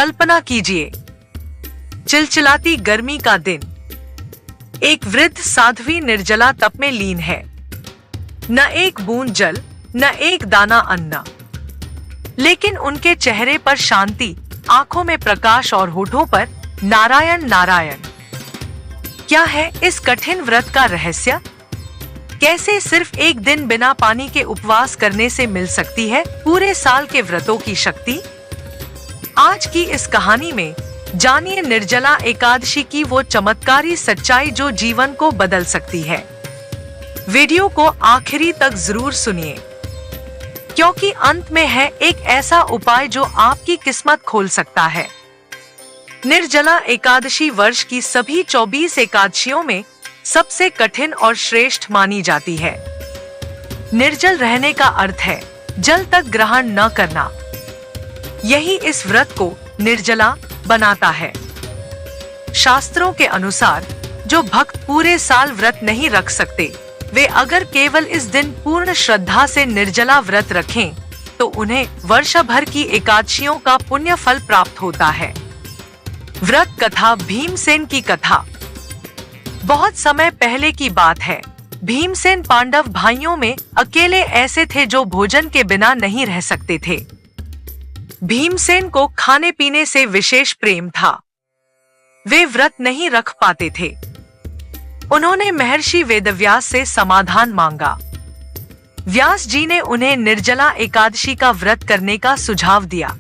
कल्पना कीजिए, चिलचिलाती गर्मी का दिन। एक वृद्ध साध्वी निर्जला तप में लीन है। न एक बूंद जल, न एक दाना अन्न, लेकिन उनके चेहरे पर शांति, आंखों में प्रकाश और होठों पर नारायण नारायण। क्या है इस कठिन व्रत का रहस्य? कैसे सिर्फ एक दिन बिना पानी के उपवास करने से मिल सकती है पूरे साल के व्रतों की शक्ति? आज की इस कहानी में जानिए निर्जला एकादशी की वो चमत्कारी सच्चाई जो जीवन को बदल सकती है। वीडियो को आखिरी तक जरूर सुनिए, क्योंकि अंत में है एक ऐसा उपाय जो आपकी किस्मत खोल सकता है। निर्जला एकादशी वर्ष की सभी 24 एकादशियों में सबसे कठिन और श्रेष्ठ मानी जाती है। निर्जल रहने का अर्थ है जल तक ग्रहण न करना। यही इस व्रत को निर्जला बनाता है। शास्त्रों के अनुसार जो भक्त पूरे साल व्रत नहीं रख सकते, वे अगर केवल इस दिन पूर्ण श्रद्धा से निर्जला व्रत रखें, तो उन्हें वर्ष भर की एकादशियों का पुण्य फल प्राप्त होता है। व्रत कथा। भीमसेन की कथा। बहुत समय पहले की बात है। भीमसेन पांडव भाइयों में अकेले ऐसे थे जो भोजन के बिना नहीं रह सकते थे। भीमसेन को खाने पीने से विशेष प्रेम था। वे व्रत नहीं रख पाते थे। उन्होंने महर्षि वेदव्यास से समाधान मांगा। व्यास जी ने उन्हें निर्जला एकादशी का व्रत करने का सुझाव दिया।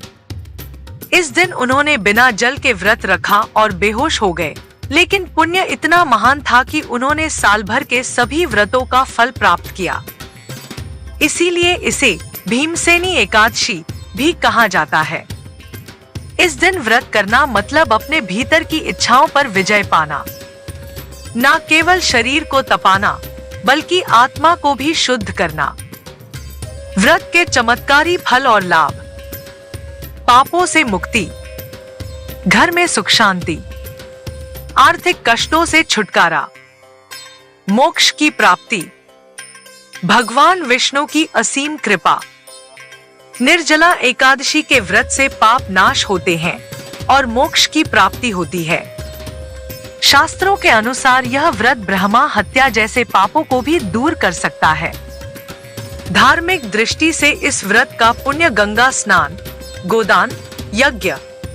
इस दिन उन्होंने बिना जल के व्रत रखा और बेहोश हो गए, लेकिन पुण्य इतना महान था कि उन्होंने साल भर के सभी व्रतों का फल प्राप्त किया। इसीलिए इसे भीमसेनी एकादशी भी कहा जाता है। इस दिन व्रत करना मतलब अपने भीतर की इच्छाओं पर विजय पाना। न केवल शरीर को तपाना, बल्कि आत्मा को भी शुद्ध करना। व्रत के चमत्कारी फल और लाभ। पापों से मुक्ति, घर में सुख शांति, आर्थिक कष्टों से छुटकारा, मोक्ष की प्राप्ति, भगवान विष्णु की असीम कृपा। निर्जला एकादशी के व्रत से पाप नाश होते हैं और मोक्ष की प्राप्ति होती है। शास्त्रों के अनुसार यह व्रत ब्रह्मा हत्या जैसे पापों को भी दूर कर सकता है। धार्मिक दृष्टि से इस व्रत का पुण्य गंगा स्नान, गोदान, यज्ञ,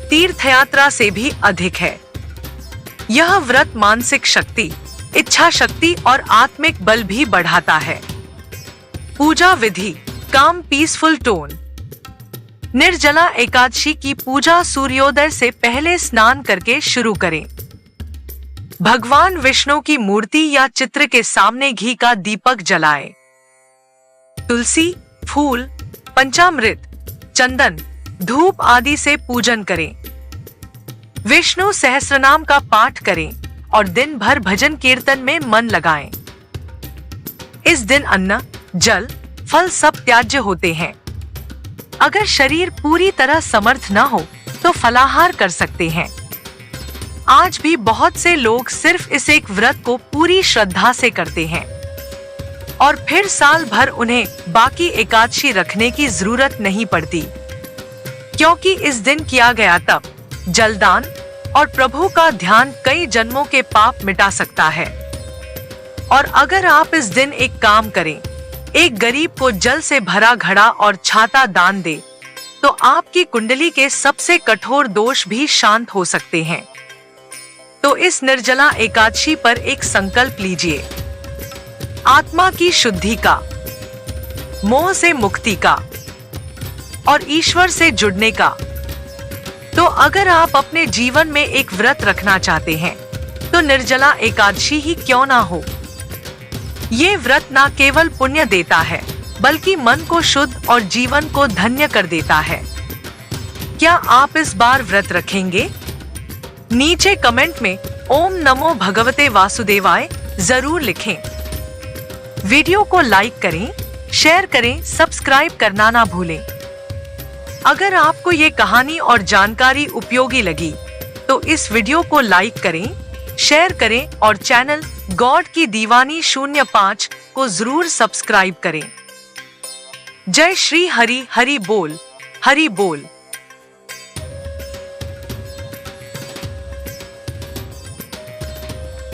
तीर्थयात्रा से भी अधिक है। यह व्रत मानसिक शक्ति, इच्छा शक्ति और आत्मिक बल भी बढ़ाता है। पूजा विधि। काम पीसफुल टोन। निर्जला एकादशी की पूजा सूर्योदय से पहले स्नान करके शुरू करें। भगवान विष्णु की मूर्ति या चित्र के सामने घी का दीपक जलाएं। तुलसी, फूल, पंचामृत, चंदन, धूप आदि से पूजन करें। विष्णु सहस्रनाम का पाठ करें और दिन भर भजन कीर्तन में मन लगाएं। इस दिन अन्न, जल, फल सब त्याज्य होते हैं। अगर शरीर पूरी तरह समर्थ न हो तो फलाहार कर सकते हैं। आज भी बहुत से लोग सिर्फ इस एक व्रत को पूरी श्रद्धा से करते हैं और फिर साल भर उन्हें बाकी एकादशी रखने की जरूरत नहीं पड़ती, क्योंकि इस दिन किया गया तप, जलदान और प्रभु का ध्यान कई जन्मों के पाप मिटा सकता है। और अगर आप इस दिन एक काम करें, एक गरीब को जल से भरा घड़ा और छाता दान दे, तो आपकी कुंडली के सबसे कठोर दोष भी शांत हो सकते हैं। तो इस निर्जला एकादशी पर एक संकल्प लीजिए। आत्मा की शुद्धि का, मोह से मुक्ति का और ईश्वर से जुड़ने का। तो अगर आप अपने जीवन में एक व्रत रखना चाहते हैं, तो निर्जला एकादशी ही क्यों ना हो। ये व्रत ना केवल पुण्य देता है, बल्कि मन को शुद्ध और जीवन को धन्य कर देता है। क्या आप इस बार व्रत रखेंगे? नीचे कमेंट में ओम नमो भगवते वासुदेवाय जरूर लिखें। वीडियो को लाइक करें, शेयर करें, सब्सक्राइब करना ना भूलें। अगर आपको ये कहानी और जानकारी उपयोगी लगी, तो इस वीडियो को लाइक करें, शेयर करें और चैनल गॉड की दीवानी 05 को जरूर सब्सक्राइब करें। जय श्री हरि। हरि बोल, हरि बोल।